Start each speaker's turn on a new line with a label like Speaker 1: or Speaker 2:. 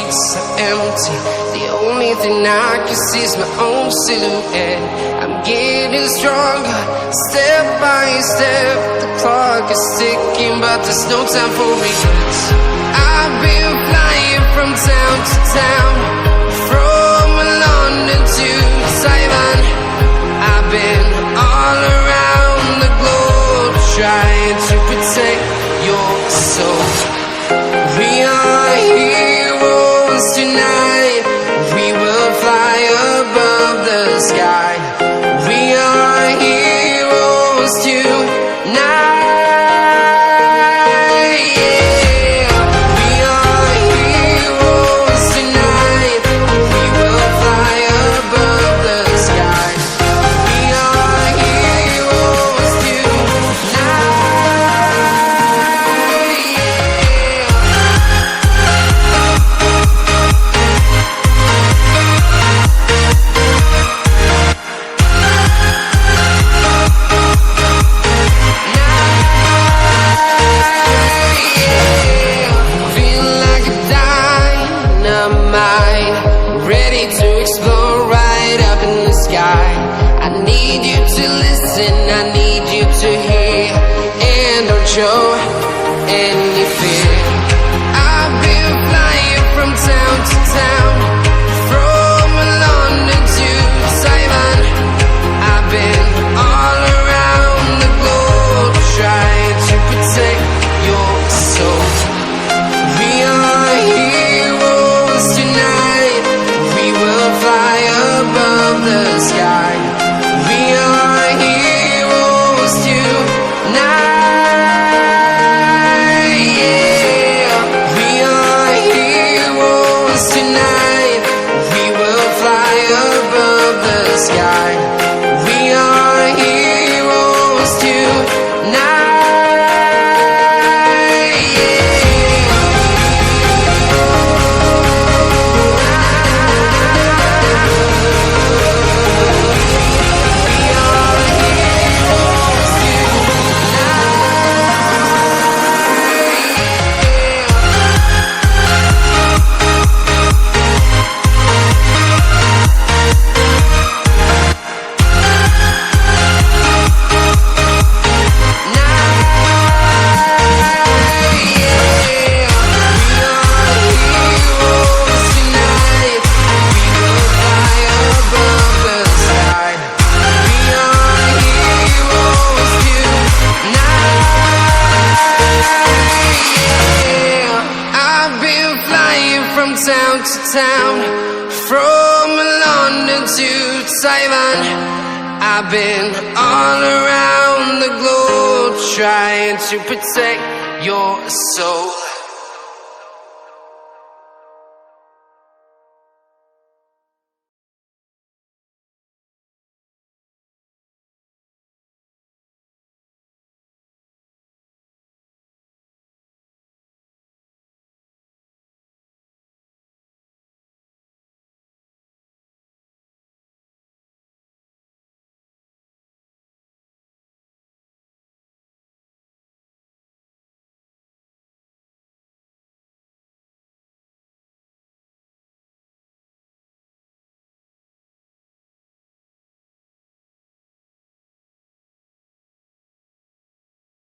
Speaker 1: streets are empty. The only thing I can see is my own silhouette. I'm getting stronger, step by step. The clock is ticking, but there's no time for regrets. I've been flying from town to town, from London to Taiwan. I've been all around the globe, trying to protect your soul. We are heroes tonight. We will fly above the sky. We are heroes tonight. Yeah. We are heroes tonight. We will fly above the sky. We are heroes tonight. Ready to explore right up in the sky. I need you to listen, I need you to hear, and don't show any fear. I've been flying from town to town, from London to Taiwan. I've been all around the globe, trying to protect your soul. We are heroes tonight. We will fly above the sky. We are heroes tonight. Yeah. We are heroes tonight. We will fly above the sky. We are heroes tonight. From town to town, from London to Taiwan. I've been all around the globe, trying to protect your soul.